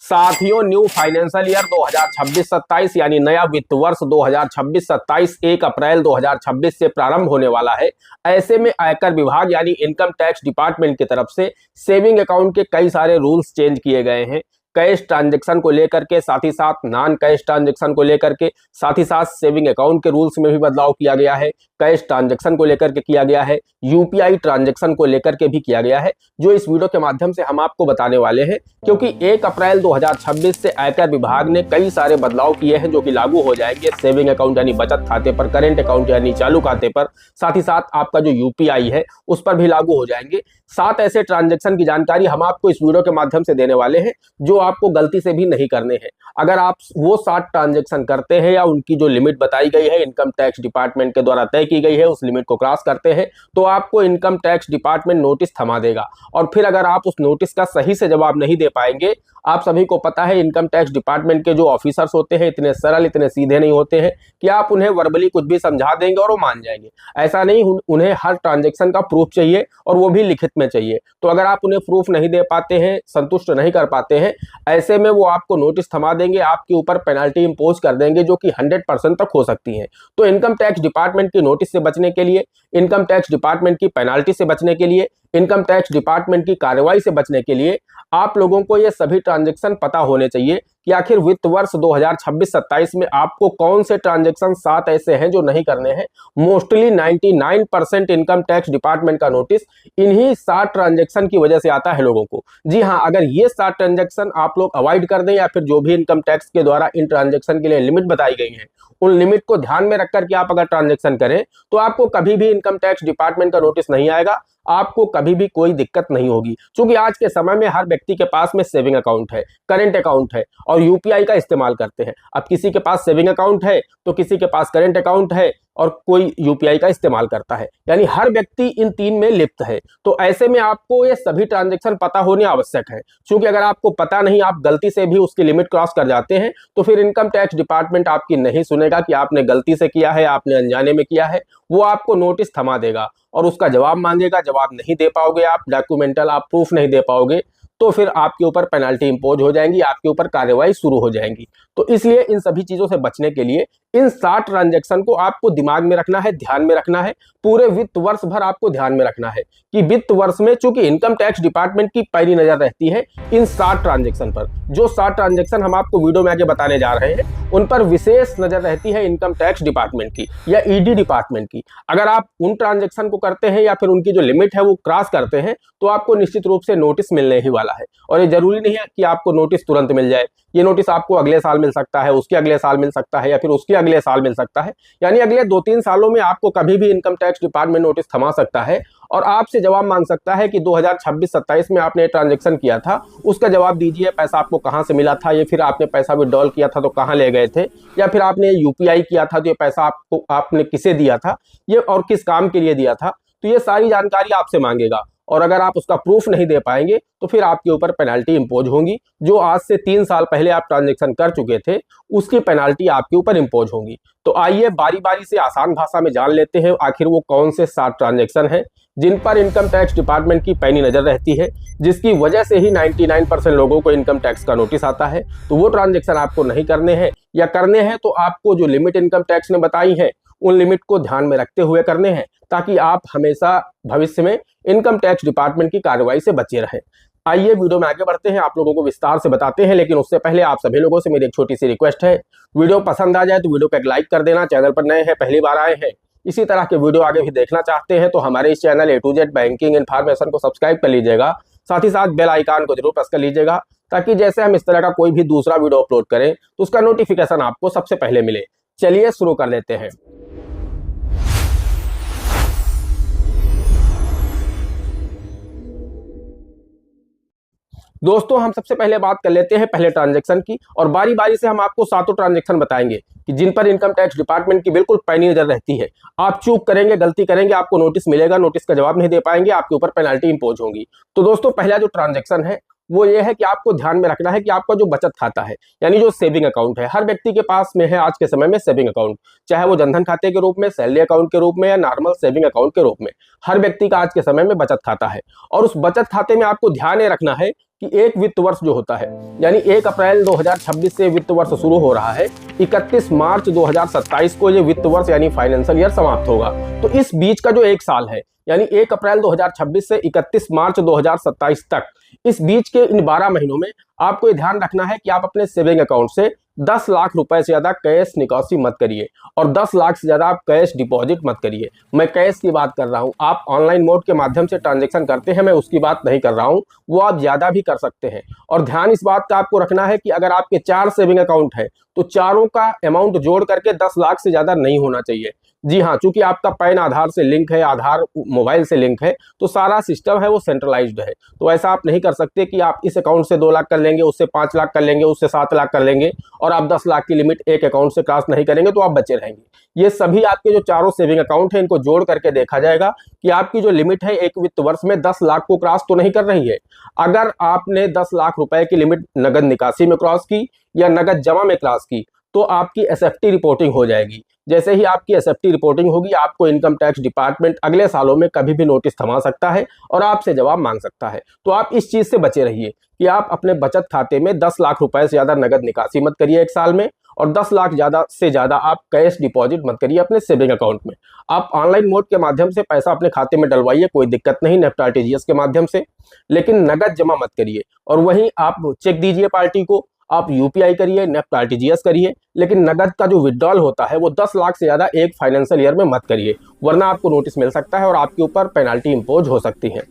साथियों, new financial year 2026-27 यानी नया वित्त वर्ष 2026-27 1 अप्रैल 2026 से प्रारंभ होने वाला है। ऐसे में आयकर विभाग यानी इनकम टैक्स डिपार्टमेंट की तरफ से सेविंग अकाउंट के कई सारे रूल्स चेंज किए गए हैं। कैश ट्रांजैक्शन को लेकर के, साथ ही साथ नॉन कैश ट्रांजैक्शन को लेकर के, साथ ही साथ सेविंग अकाउंट के रूल्स में भी बदलाव किया गया है। कैश ट्रांजैक्शन को लेकर के किया गया है, यूपीआई ट्रांजैक्शन को लेकर के भी किया गया है, जो इस वीडियो के माध्यम से हम आपको बताने वाले हैं। क्योंकि 1 अप्रैल 2026 से आयकर विभाग ने कई सारे बदलाव किए हैं जो कि लागू हो जाएंगे सेविंग अकाउंट यानी बचत खाते पर, करेंट अकाउंट यानी चालू खाते पर, साथ ही साथ आपका जो यूपीआई है उस पर भी लागू हो जाएंगे। 7 ऐसे ट्रांजैक्शन की जानकारी हम आपको इस वीडियो के माध्यम से देने वाले हैं जो आपको गलती से भी नहीं करने हैं। अगर आप वो 7 ट्रांजैक्शन करते हैं या उनकी जो लिमिट बताई गई है, इनकम टैक्स डिपार्टमेंट के द्वारा तय की गई है, उस लिमिट को क्रॉस करते हैं तो आपको इनकम टैक्स डिपार्टमेंट नोटिस थमा देगा। और फिर अगर आप उस नोटिस का सही से जवाब नहीं दे पाएंगे, आप सभी को पता है इनकम टैक्स डिपार्टमेंट के जो ऑफिसर्स होते हैं इतने सरल, इतने सीधे नहीं होते हैं कि आप उन्हें वर्बली कुछ भी समझा देंगे और वो मान जाएंगे। ऐसा नहीं, उन्हें हर ट्रांजैक्शन का प्रूफ चाहिए और वो भी लिखित में चाहिए। तो अगर आप उन्हें प्रूफ नहीं दे पाते हैं, संतुष्ट नहीं कर पाते हैं, ऐसे में वो आपको नोटिस थमा देंगे, आपके ऊपर पेनल्टी इंपोज कर देंगे जो कि 100% तक हो सकती है। तो इनकम टैक्स डिपार्टमेंट की नोटिस से बचने के लिए, इनकम टैक्स डिपार्टमेंट की पेनल्टी से बचने के लिए, इनकम टैक्स डिपार्टमेंट की कार्रवाई से बचने के लिए आप लोगों को ये सभी ट्रांजैक्शन पता होने चाहिए कि आखिर वित्त वर्ष 2026-27 में आपको कौन से ट्रांजैक्शन 7 ऐसे हैं जो नहीं करने हैं। मोस्टली 99% इनकम टैक्स डिपार्टमेंट का नोटिस इन्हीं 7 ट्रांजैक्शन की वजह से आता है लोगों को। जी हाँ, अगर ये 7 ट्रांजैक्शन आप लोग अवॉइड कर दें या फिर जो भी इनकम टैक्स के द्वारा इन ट्रांजैक्शन के लिए लिमिट बताई गई है उन लिमिट को ध्यान में रखकर के आप अगर ट्रांजैक्शन करें तो आपको कभी भी इनकम टैक्स डिपार्टमेंट का नोटिस नहीं आएगा, आपको कभी भी कोई दिक्कत नहीं होगी। क्योंकि आज के समय में हर व्यक्ति के पास में सेविंग अकाउंट है, करेंट अकाउंट है और यूपीआई का इस्तेमाल करते हैं। अब किसी के पास सेविंग अकाउंट है तो किसी के पास करेंट अकाउंट है और कोई यूपीआई का इस्तेमाल करता है, यानी हर व्यक्ति इन 3 में लिप्त है। तो ऐसे में आपको ये सभी ट्रांजैक्शन पता होने आवश्यक है। क्योंकि अगर आपको पता नहीं, आप गलती से भी उसकी लिमिट क्रॉस कर जाते हैं तो फिर इनकम टैक्स डिपार्टमेंट आपकी नहीं सुनेगा कि आपने गलती से किया है, आपने अनजाने में किया है। वो आपको नोटिस थमा देगा और उसका जवाब मांगेगा। जवाब नहीं दे पाओगे आप, डॉक्यूमेंटल आप प्रूफ नहीं दे पाओगे, तो फिर आपके ऊपर पेनल्टी इंपोज हो जाएंगी, आपके ऊपर कार्रवाई शुरू हो जाएंगी। तो इसलिए इन सभी चीजों से बचने के लिए इन 7 ट्रांजैक्शन को आपको दिमाग में रखना है, ध्यान में रखना है। पूरे वित्त वर्ष भर आपको ध्यान में रखना है कि वित्त वर्ष में चूंकि इनकम टैक्स डिपार्टमेंट की पैनी नजर रहती है इन 7 ट्रांजैक्शन पर। जो 7 ट्रांजैक्शन हम आपको वीडियो में आगे बताने जा रहे हैं उन पर विशेष नजर रहती है इनकम टैक्स डिपार्टमेंट की या ईडी डिपार्टमेंट की। अगर आप उन ट्रांजैक्शन को करते हैं या फिर उनकी जो लिमिट है वो क्रॉस करते हैं तो आपको निश्चित रूप से नोटिस मिलने ही वाला है। और ये जरूरी नहीं है कि आपको नोटिस तुरंत मिल जाए, ये नोटिस आपको अगले साल मिल सकता है, उसके अगले साल मिल सकता है या फिर उसके अगले साल मिल सकता है। यानी अगले 2-3 सालों में आपको कभी भी इनकम टैक्स डिपार्टमेंट नोटिस थमा सकता है और आपसे जवाब मांग सकता है कि 2026-27 में आपने ट्रांजैक्शन किया था, उसका जवाब दीजिए, पैसा आपको कहां से मिला था, ये फिर आपने पैसा विड्रॉल किया था तो कहां ले गए थे, या फिर आपने यूपीआई किया था तो ये पैसा आपने किसे दिया था, ये और किस काम के लिए दिया था। तो ये सारी जानकारी आपसे मांगेगा और अगर आप उसका प्रूफ नहीं दे पाएंगे तो फिर आपके ऊपर पेनल्टी इंपोज होगी। जो आज से 3 साल पहले आप ट्रांजैक्शन कर चुके थे उसकी पेनल्टी आपके ऊपर इंपोज होगी। तो आइए बारी बारी से आसान भाषा में जान लेते हैं आखिर वो कौन से 7 ट्रांजैक्शन हैं जिन पर इनकम टैक्स डिपार्टमेंट की पैनी नजर रहती है, जिसकी वजह से ही 99% लोगों को इनकम टैक्स का नोटिस आता है। तो वो ट्रांजैक्शन आपको नहीं करने हैं, या करने हैं तो आपको जो लिमिट इनकम टैक्स ने बताई है उन लिमिट को ध्यान में रखते हुए करने हैं, ताकि आप हमेशा भविष्य में इनकम टैक्स डिपार्टमेंट की कार्रवाई से बचे रहें। आइए वीडियो में आगे बढ़ते हैं, आप लोगों को विस्तार से बताते हैं। लेकिन उससे पहले आप सभी लोगों से मेरी एक छोटी सी रिक्वेस्ट है, वीडियो पसंद आ जाए तो वीडियो को एक लाइक कर देना। चैनल पर नए हैं, पहली बार आए हैं, इसी तरह के वीडियो आगे भी देखना चाहते हैं तो हमारे इस channel A to Z banking information को सब्सक्राइब कर लीजिएगा। साथ ही साथ बेल आइकन को जरूर प्रेस कर लीजिएगा ताकि जैसे हम इस तरह का कोई भी दूसरा वीडियो अपलोड करें तो उसका नोटिफिकेशन आपको सबसे पहले मिले। चलिए शुरू कर लेते हैं। दोस्तों, हम सबसे पहले बात कर लेते हैं पहले ट्रांजैक्शन की और बारी बारी से हम आपको 7 ट्रांजैक्शन बताएंगे कि जिन पर इनकम टैक्स डिपार्टमेंट की बिल्कुल पैनी नजर रहती है। आप चूक करेंगे, गलती करेंगे, आपको नोटिस मिलेगा, नोटिस का जवाब नहीं दे पाएंगे, आपके ऊपर पेनल्टी इंपोज होगी। तो दोस्तों, पहला जो ट्रांजैक्शन है वो ये है कि आपको ध्यान में रखना है कि आपका जो बचत खाता है यानी जो सेविंग अकाउंट है, हर व्यक्ति के पास में है आज के समय में सेविंग अकाउंट, चाहे वो जनधन खाते के रूप में, सैलरी अकाउंट के रूप में या नॉर्मल सेविंग अकाउंट के रूप में, हर व्यक्ति का आज के समय में बचत खाता है। और उस बचत खाते में आपको ध्यान ये रखना है कि एक वित्त वर्ष जो होता है, यानी 1 अप्रैल 2026 से वित्त वर्ष शुरू हो रहा है, 31 मार्च 2027 को ये वित्त वर्ष यानी फाइनेंशियल ईयर समाप्त होगा। तो इस बीच का जो एक साल है, यानी 1 अप्रैल 2026 से 31 मार्च 2027 तक, इस बीच के इन 12 महीनों में आपको ये ध्यान रखना है कि आप अपने सेविंग अकाउंट से 10 लाख रुपए से ज्यादा कैश निकासी मत करिए और 10 लाख से ज्यादा आप कैश डिपॉजिट मत करिए। मैं कैश की बात कर रहा हूं, आप ऑनलाइन मोड के माध्यम से ट्रांजैक्शन करते हैं, मैं उसकी बात नहीं कर रहा हूं, वो आप ज्यादा भी कर सकते हैं। और ध्यान इस बात का आपको रखना है कि अगर आपके 4 सेविंग अकाउंट है तो चारों का अमाउंट जोड़ करके 10 लाख से ज्यादा नहीं होना चाहिए। जी हाँ, चूंकि आपका पैन आधार से लिंक है, आधार मोबाइल से लिंक है, तो सारा सिस्टम है वो सेंट्रलाइज्ड है। तो ऐसा आप नहीं कर सकते कि आप इस अकाउंट से 2 लाख कर लेंगे, उससे 5 लाख कर लेंगे, उससे 7 लाख कर लेंगे और आप 10 लाख की लिमिट एक अकाउंट से क्रॉस नहीं करेंगे तो आप बचे रहेंगे। ये सभी आपके जो चारों सेविंग अकाउंट है, इनको जोड़ करके देखा जाएगा कि आपकी जो लिमिट है एक वित्त वर्ष में 10 लाख को क्रॉस तो नहीं कर रही है। अगर आपने 10 लाख रुपए की लिमिट नगद निकासी में क्रॉस की या नगद जमा में क्रॉस की तो आपकी एसएफटी रिपोर्टिंग हो जाएगी। जैसे ही आपकी एसएफटी रिपोर्टिंग होगी, आपको इनकम टैक्स डिपार्टमेंट अगले सालों में कभी भी नोटिस थमा सकता है और आपसे जवाब मांग सकता है। तो आप इस चीज से बचे रहिए कि आप अपने बचत खाते में 10 लाख रुपए से ज्यादा नगद निकासी मत करिए एक साल में, और 10 लाख ज्यादा से ज्यादा आप कैश डिपॉजिट मत करिए अपने सेविंग अकाउंट में। आप ऑनलाइन मोड के माध्यम से पैसा अपने खाते में डलवाइए, कोई दिक्कत नहीं, नेफ्ट आरटीजीएस के माध्यम से, लेकिन नगद जमा मत करिए। और वहीं आप चेक दीजिए पार्टी को, आप यूपीआई करिए, नेफ्ट आरटीजीएस करिए, लेकिन नगद का जो विड्रॉल होता है वो 10 लाख से ज्यादा एक फाइनेंशियल ईयर में मत करिए, वरना आपको नोटिस मिल सकता है और आपके ऊपर पेनाल्टी इंपोज हो सकती है।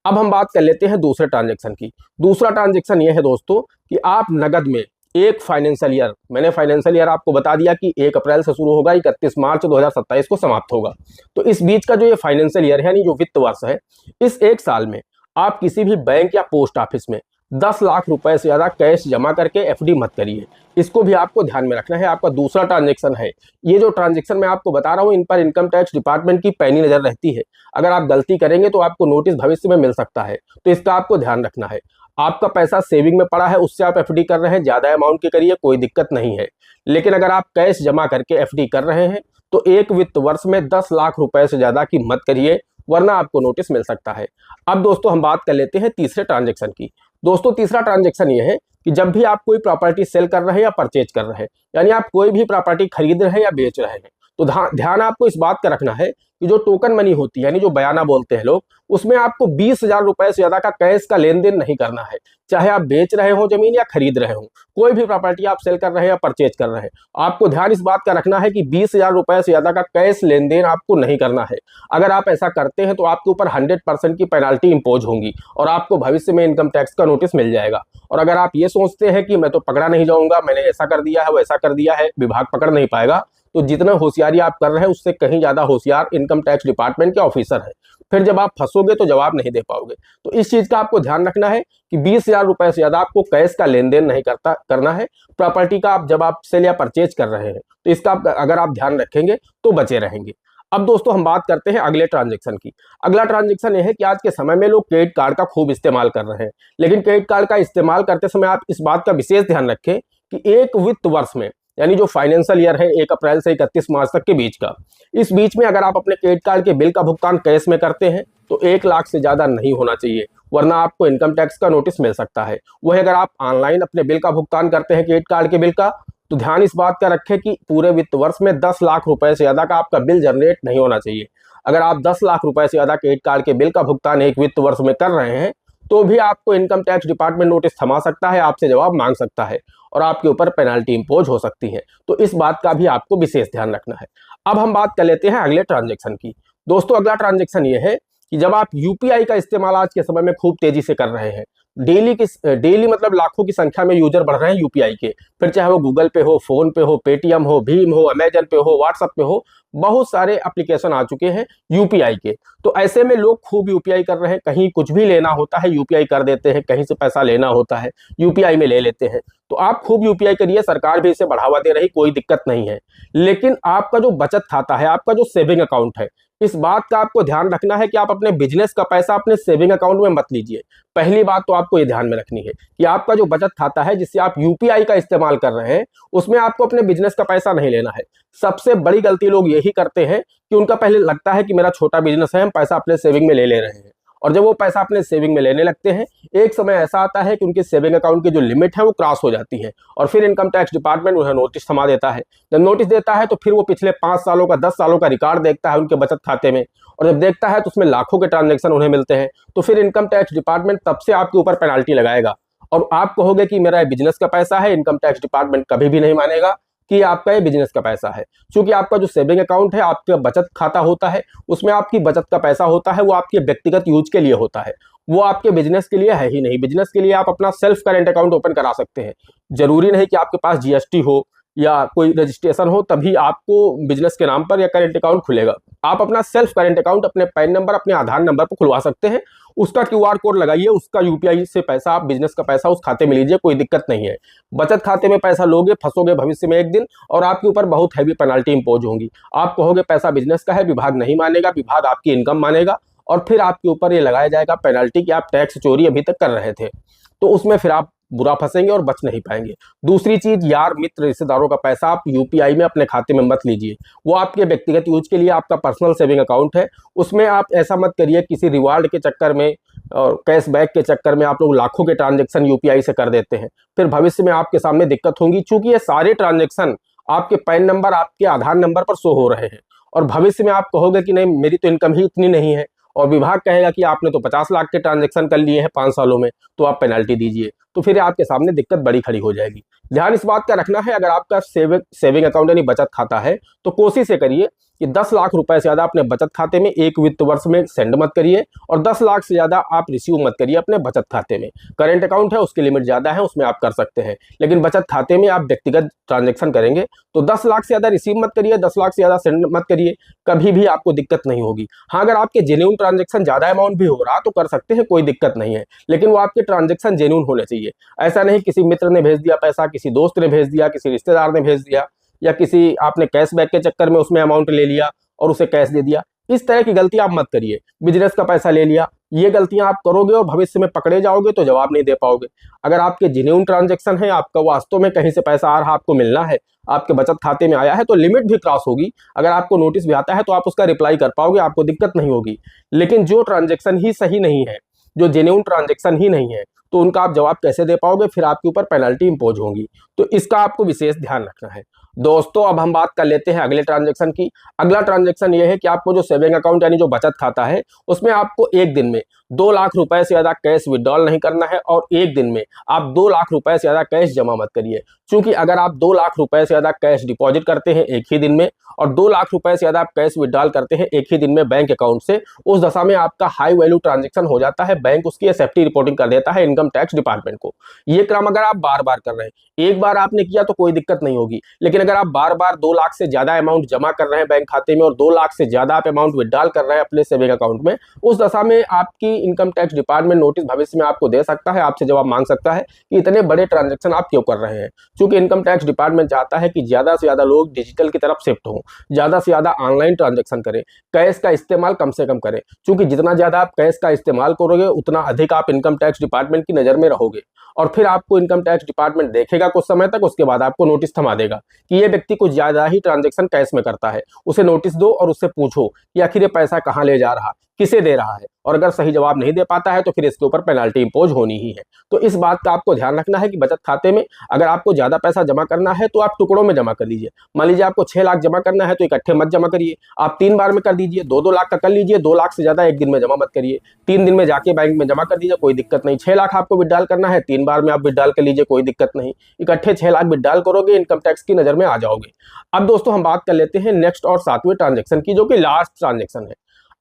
अब हम बात कर लेते हैं दूसरे ट्रांजेक्शन की। दूसरा ट्रांजेक्शन ये है दोस्तों कि आप नगद में एक फाइनेंशियल ईयर, मैंने फाइनेंशियल ईयर आपको बता दिया कि 1 अप्रैल से शुरू होगा, 31 मार्च 2027 को समाप्त होगा। तो इस बीच का जो ये फाइनेंशियल ईयर है, यानी जो वित्त वर्ष है, इस एक साल में आप किसी भी बैंक या पोस्ट ऑफिस में 10 लाख रुपए से ज्यादा कैश जमा करके एफडी मत करिए। इसको भी आपको ध्यान में रखना है। आपका दूसरा ट्रांजैक्शन है, ये जो ट्रांजैक्शन मैं आपको बता रहा हूं, इन पर इनकम टैक्स डिपार्टमेंट की पैनी नजर रहती है। अगर आप गलती करेंगे तो आपको नोटिस भविष्य में मिल सकता है, तो इसका आपको ध्यान रखना है। आपका पैसा सेविंग में पड़ा है, उससे आप एफडी कर रहे हैं, ज्यादा अमाउंट की करिए, कोई दिक्कत नहीं है। लेकिन अगर आप कैश जमा करके एफडी कर रहे हैं तो एक वित्त वर्ष में 10 लाख रुपए से ज्यादा की मत करिए, वरना आपको नोटिस मिल सकता है। अब दोस्तों हम बात कर लेते हैं तीसरे ट्रांजैक्शन की। दोस्तों तीसरा ट्रांजैक्शन ये है कि जब भी आप कोई प्रॉपर्टी सेल कर रहे हैं या परचेज कर रहे हैं, यानी आप कोई भी प्रॉपर्टी खरीद रहे हैं या बेच रहे हैं, तो ध्यान आपको इस बात का रखना है कि जो टोकन मनी होती है, यानी जो बयाना बोलते हैं लोग, उसमें आपको 20,000 रुपए से ज्यादा का कैश का लेन देन नहीं करना है। चाहे आप बेच रहे हो जमीन या खरीद रहे हो, कोई भी प्रॉपर्टी आप सेल कर रहे हैं या परचेज कर रहे हैं, आपको ध्यान इस बात का रखना है कि 20,000 रुपए से ज्यादा का कैश लेन देन आपको नहीं करना है। अगर आप ऐसा करते हैं तो आपके ऊपर 100% की पेनाल्टी इंपोज होगी और आपको भविष्य में इनकम टैक्स का नोटिस मिल जाएगा। और अगर आप ये सोचते हैं कि मैं तो पकड़ा नहीं जाऊंगा, मैंने ऐसा कर दिया है वैसा कर दिया है, विभाग पकड़ नहीं पाएगा, तो जितना होशियारी आप कर रहे हैं उससे कहीं ज्यादा होशियार इनकम टैक्स डिपार्टमेंट के ऑफिसर है। फिर जब आप फंसोगे तो जवाब नहीं दे पाओगे। तो इस चीज का आपको ध्यान रखना है कि 20,000 रुपए से ज्यादा आपको कैश का लेन देन नहीं करना है प्रॉपर्टी का। जब आप सेल या परचेज कर रहे हैं तो इसका अगर आप ध्यान रखेंगे तो बचे रहेंगे। अब दोस्तों हम बात करते हैं अगले ट्रांजैक्शन की। अगला ट्रांजैक्शन यह है कि आज के समय में लोग क्रेडिट कार्ड का खूब इस्तेमाल कर रहे हैं, लेकिन क्रेडिट कार्ड का इस्तेमाल करते समय आप इस बात का विशेष ध्यान रखें कि एक वित्त वर्ष में, यानी जो फाइनेंशियल ईयर है 1 अप्रैल से 31 मार्च तक के बीच का, इस बीच में अगर आप अपने क्रेडिट कार्ड के बिल का भुगतान कैश में करते हैं तो 1 लाख से ज्यादा नहीं होना चाहिए, वरना आपको इनकम टैक्स का नोटिस मिल सकता है। वही अगर आप ऑनलाइन अपने बिल का भुगतान करते हैं क्रेडिट कार्ड के बिल का, तो ध्यान इस बात का रखें कि पूरे वित्त वर्ष में 10 लाख रुपए से ज्यादा का आपका बिल जनरेट नहीं होना चाहिए। अगर आप 10 लाख रुपए से ज्यादा क्रेडिट कार्ड के बिल का भुगतान एक वित्त वर्ष में कर रहे हैं तो भी आपको इनकम टैक्स डिपार्टमेंट नोटिस थमा सकता है, आपसे जवाब मांग सकता है और आपके ऊपर पेनाल्टी इंपोज हो सकती है। तो इस बात का भी आपको विशेष ध्यान रखना है। अब हम बात कर लेते हैं अगले ट्रांजैक्शन की। दोस्तों अगला ट्रांजैक्शन ये है कि जब आप यूपीआई का इस्तेमाल आज के समय में खूब तेजी से कर रहे हैं, डेली मतलब लाखों की संख्या में यूजर बढ़ रहे हैं यूपीआई के, फिर चाहे वो गूगल पे हो, फोन पे हो, पेटीएम हो, भीम हो, अमेजन पे हो, व्हाट्सएप पे हो, बहुत सारे एप्लीकेशन आ चुके हैं यूपीआई के। तो ऐसे में लोग खूब यूपीआई कर रहे हैं, कहीं कुछ भी लेना होता है यूपीआई कर देते हैं, कहीं से पैसा लेना होता है यूपीआई में ले लेते हैं। तो आप खूब यूपीआई करिए, सरकार भी इसे बढ़ावा दे रही, कोई दिक्कत नहीं है। लेकिन आपका जो बचत खाता है, आपका जो सेविंग अकाउंट है, इस बात का आपको ध्यान रखना है कि आप अपने बिजनेस का पैसा अपने सेविंग अकाउंट में मत लीजिए। पहली बात तो आपको ये ध्यान में रखनी है कि आपका जो बचत खाता है जिससे आप यूपीआई का इस्तेमाल कर रहे हैं, उसमें आपको अपने बिजनेस का पैसा नहीं लेना है। सबसे बड़ी गलती लोग यही करते हैं कि उनका पहले लगता है कि मेरा छोटा बिजनेस है, हम पैसा अपने सेविंग में ले रहे हैं, और जब वो पैसा अपने सेविंग में लेने लगते हैं, एक समय ऐसा आता है कि उनके सेविंग अकाउंट की जो लिमिट है वो क्रॉस हो जाती है और फिर इनकम टैक्स डिपार्टमेंट उन्हें नोटिस थमा देता है। जब नोटिस देता है तो फिर वो पिछले 5 सालों का 10 सालों का रिकॉर्ड देखता है उनके बचत खाते में, और जब देखता है तो उसमें लाखों के ट्रांजेक्शन उन्हें मिलते हैं। तो फिर इनकम टैक्स डिपार्टमेंट तब से आपके ऊपर पेनाल्टी लगाएगा और आप कहोगे कि मेरा बिजनेस का पैसा है। इनकम टैक्स डिपार्टमेंट कभी भी नहीं मानेगा कि आपका ये बिजनेस का पैसा है, क्योंकि आपका जो सेविंग अकाउंट है, आपका बचत खाता होता है, उसमें आपकी बचत का पैसा होता है, वो आपके व्यक्तिगत यूज के लिए होता है, वो आपके बिजनेस के लिए है ही नहीं। बिजनेस के लिए आप अपना सेल्फ करेंट अकाउंट ओपन करा सकते हैं, जरूरी नहीं कि आपके पास जीएसटी हो या कोई रजिस्ट्रेशन हो तभी आपको बिजनेस के नाम पर या करेंट अकाउंट खुलेगा। आप अपना सेल्फ करेंट अकाउंट अपने पैन नंबर, अपने आधार नंबर पर खुलवा सकते हैं। उसका क्यूआर कोड लगाइए, उसका यूपीआई से पैसा, आप बिजनेस का पैसा उस खाते में लीजिए, कोई दिक्कत नहीं है। बचत खाते में पैसा लोगे, फंसोगे भविष्य में एक दिन और आपके ऊपर बहुत हैवी पेनाल्टी इंपोज होंगी। आप कहोगे पैसा बिजनेस का है, विभाग नहीं मानेगा, विभाग आपकी इनकम मानेगा और फिर आपके ऊपर ये लगाया जाएगा पेनाल्टी कि आप टैक्स चोरी अभी तक कर रहे थे। तो उसमें फिर आप बुरा फंसेंगे और बच नहीं पाएंगे। दूसरी चीज, यार मित्र रिश्तेदारों का पैसा आप यूपीआई में अपने खाते में मत लीजिए। वो आपके व्यक्तिगत यूज के लिए आपका पर्सनल सेविंग अकाउंट है, उसमें आप ऐसा मत करिए। किसी रिवार्ड के चक्कर में और कैशबैक के चक्कर में आप लोग लाखों के ट्रांजेक्शन यूपीआई से कर देते हैं, फिर भविष्य में आपके सामने दिक्कत होंगी। चूंकि ये सारे ट्रांजेक्शन आपके पैन नंबर, आपके आधार नंबर पर शो हो रहे हैं और भविष्य में आप कहोगे कि नहीं मेरी तो इनकम ही इतनी नहीं है और विभाग कहेगा कि आपने तो 50 लाख के ट्रांजेक्शन कर लिए हैं 5 सालों में, तो आप पेनल्टी दीजिए। तो फिर आपके सामने दिक्कत बड़ी खड़ी हो जाएगी। ध्यान इस बात का रखना है, अगर आपका सेविंग अकाउंट यानी बचत खाता है तो कोशिश ये करिए कि 10 लाख रुपए से ज्यादा अपने बचत खाते में एक वित्त वर्ष में सेंड मत करिए और 10 लाख से ज्यादा आप रिसीव मत करिए अपने बचत खाते में। करेंट अकाउंट है उसकी लिमिट ज्यादा है, उसमें आप कर सकते हैं, लेकिन बचत खाते में आप व्यक्तिगत ट्रांजेक्शन करेंगे तो 10 लाख से ज्यादा रिसीव मत करिए, 10 लाख से ज्यादा सेंड मत करिए, कभी भी आपको दिक्कत नहीं होगी। हाँ, अगर आपके जेन्युइन ट्रांजेक्शन ज्यादा अमाउंट भी हो रहा तो कर सकते हैं, कोई दिक्कत नहीं है, लेकिन वो आपके ट्रांजेक्शन जेन्युइन होने चाहिए। ऐसा नहीं किसी मित्र ने भेज दिया पैसा, किसी दोस्त ने भेज दिया, किसी रिश्तेदार ने भेज दिया या किसी आपने कैशबैक के चक्कर में उसमें अमाउंट ले लिया और उसे कैश दे दिया। इस तरह की गलती आप मत करिए। बिजनेस का पैसा ले लिया, ये गलतियां आप करोगे और भविष्य में पकड़े जाओगे तो जवाब नहीं दे पाओगे। अगर आपके जेन्युइन ट्रांजेक्शन है, आपका वास्तव में कहीं से पैसा आ रहा, आपको मिलना है, आपके बचत खाते में आया है, तो लिमिट भी क्रॉस होगी। अगर आपको नोटिस भी आता है तो आप उसका रिप्लाई कर पाओगे, आपको दिक्कत नहीं होगी। लेकिन जो ट्रांजेक्शन ही सही नहीं है, जो जेन्युइन ट्रांजेक्शन ही नहीं है, तो उनका आप जवाब कैसे दे पाओगे, फिर आपके ऊपर पेनल्टी इंपोज होगी। तो इसका आपको विशेष ध्यान रखना है। दोस्तों, अब हम बात कर लेते हैं अगले ट्रांजेक्शन की। अगला ट्रांजेक्शन ये है कि आपको जो सेविंग अकाउंट यानी जो बचत खाता है, उसमें आपको एक दिन में 2 लाख रुपए से ज्यादा कैश विड्रॉल नहीं करना है और एक दिन में आप 2 लाख रुपए से ज्यादा कैश जमा मत करिए। क्योंकि अगर आप 2 लाख रुपए से ज्यादा कैश डिपॉजिट करते हैं एक ही दिन में और 2 लाख रुपए से ज्यादा आप कैश विड्रॉल करते हैं एक ही दिन में बैंक अकाउंट से, उस दशा में आपका हाई वैल्यू ट्रांजेक्शन हो जाता है। बैंक उसकी सेफ्टी रिपोर्टिंग कर देता है इनकम टैक्स डिपार्टमेंट को। ये क्रम अगर आप बार बार कर रहे हैं, एक बार आपने किया तो कोई दिक्कत नहीं होगी, लेकिन अगर आप बार बार 2 लाख से ज्यादा अमाउंट जमा कर रहे हैं बैंक खाते में और 2 लाख से ज्यादा आप अमाउंट विड्रॉल कर रहे हैं अपने सेविंग अकाउंट में, उस दशा में आपकी इनकम टैक्स डिपार्टमेंट नोटिस भविष्य में आपको दे सकता है, आपसे जवाब मांग सकता है कि इतने बड़े ट्रांजेक्शन आप क्यों कर रहे हैं। क्योंकि इनकम टैक्स डिपार्टमेंट चाहता है कि ज्यादा से ज्यादा लोग डिजिटल की तरफ शिफ्ट हों, ज्यादा से ज्यादा ऑनलाइन ट्रांजेक्शन करें, कैश का इस्तेमाल कम से कम करें। क्योंकि जितना ज्यादा आप कैश का इस्तेमाल करोगे उतना अधिक आप इनकम टैक्स डिपार्टमेंट की नजर में रहोगे और फिर आपको इनकम टैक्स डिपार्टमेंट देखेगा कुछ समय तक, उसके बाद आपको नोटिस थमा देगा कि ये व्यक्ति कुछ ज्यादा ही ट्रांजेक्शन कैश में करता है। उसे नोटिस दो और उससे पूछो कि आखिर ये पैसा कहाँ ले जा रहा, किसे दे रहा है, और अगर सही जवाब नहीं दे पाता है तो फिर इसके ऊपर पेनाल्टी इंपोज होनी ही है। तो इस बात का आपको ध्यान रखना है कि बचत खाते में अगर आपको ज्यादा पैसा जमा करना है तो आप टुकड़ों में जमा कर लीजिए। मान लीजिए आपको 6 लाख जमा करना है तो इकट्ठे मत जमा करिए, आप 3 बार में कर दीजिए। 2-2 लाख का कर लीजिए, 2 लाख से ज्यादा एक दिन में जमा मत करिए। 3 दिन में जाके बैंक में जमा कर दीजिए, कोई दिक्कत नहीं। 6 लाख आपको विड्रॉल करना है, 3 बार में आप विड्रॉल कर लीजिए, कोई दिक्कत नहीं। इकट्ठे 6 लाख विड्रॉल करोगे, इनकम टैक्स की नजर में आ जाओगे। अब दोस्तों हम बात कर लेते हैं नेक्स्ट और 7वें ट्रांजेक्शन की, जो कि लास्ट ट्रांजेक्शन है।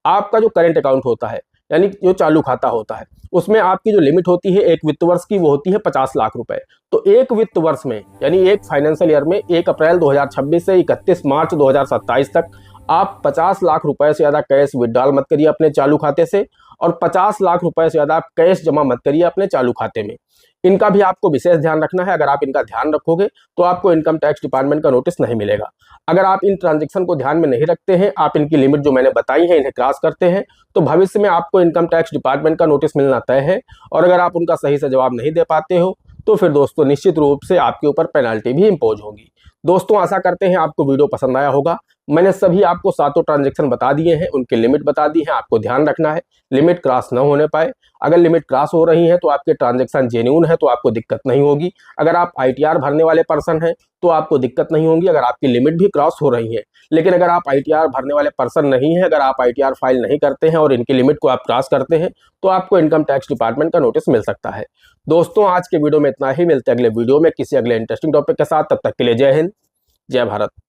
आपका जो करेंट अकाउंट होता है यानी जो चालू खाता होता है, उसमें आपकी जो लिमिट होती है एक वित्त वर्ष की, वो होती है 50 लाख रुपए। तो एक वित्त वर्ष में यानी एक फाइनेंशियल ईयर में 1 अप्रैल 2026 से 31 मार्च 2027 तक आप 50 लाख रुपए से ज्यादा कैश विड्रॉल मत करिए अपने चालू खाते से और 50 लाख रुपए से ज्यादा आप कैश जमा मत करिए अपने चालू खाते में। इनका भी आपको विशेष ध्यान रखना है। अगर आप इनका ध्यान रखोगे तो आपको इनकम टैक्स डिपार्टमेंट का नोटिस नहीं मिलेगा। अगर आप इन ट्रांजेक्शन को ध्यान में नहीं रखते हैं, आप इनकी लिमिट जो मैंने बताई है इन्हें क्रॉस करते हैं, तो भविष्य में आपको इनकम टैक्स डिपार्टमेंट का नोटिस मिलना तय है। और अगर आप उनका सही से जवाब नहीं दे पाते हो तो फिर दोस्तों निश्चित रूप से आपके ऊपर पेनाल्टी भी इंपोज होगी। दोस्तों आशा करते हैं आपको वीडियो पसंद आया होगा। मैंने सभी आपको सातों ट्रांजैक्शन बता दिए हैं, उनकी लिमिट बता दी है। आपको ध्यान रखना है लिमिट क्रॉस न होने पाए। अगर लिमिट क्रॉस हो रही है तो आपके ट्रांजैक्शन जेन्युइन है तो आपको दिक्कत नहीं होगी। अगर आप ITR भरने वाले पर्सन हैं तो आपको दिक्कत नहीं होगी अगर आपकी लिमिट भी क्रॉस हो रही है। लेकिन अगर आप ITR भरने वाले पर्सन नहीं है, अगर आप ITR फाइल नहीं करते हैं और इनकी लिमिट को आप क्रॉस करते हैं तो आपको इनकम टैक्स डिपार्टमेंट का नोटिस मिल सकता है। दोस्तों, आज के वीडियो में इतना ही। मिलते हैं अगले वीडियो में किसी अगले इंटरेस्टिंग टॉपिक के साथ। तब तक के लिए जय हिंद, जय भारत।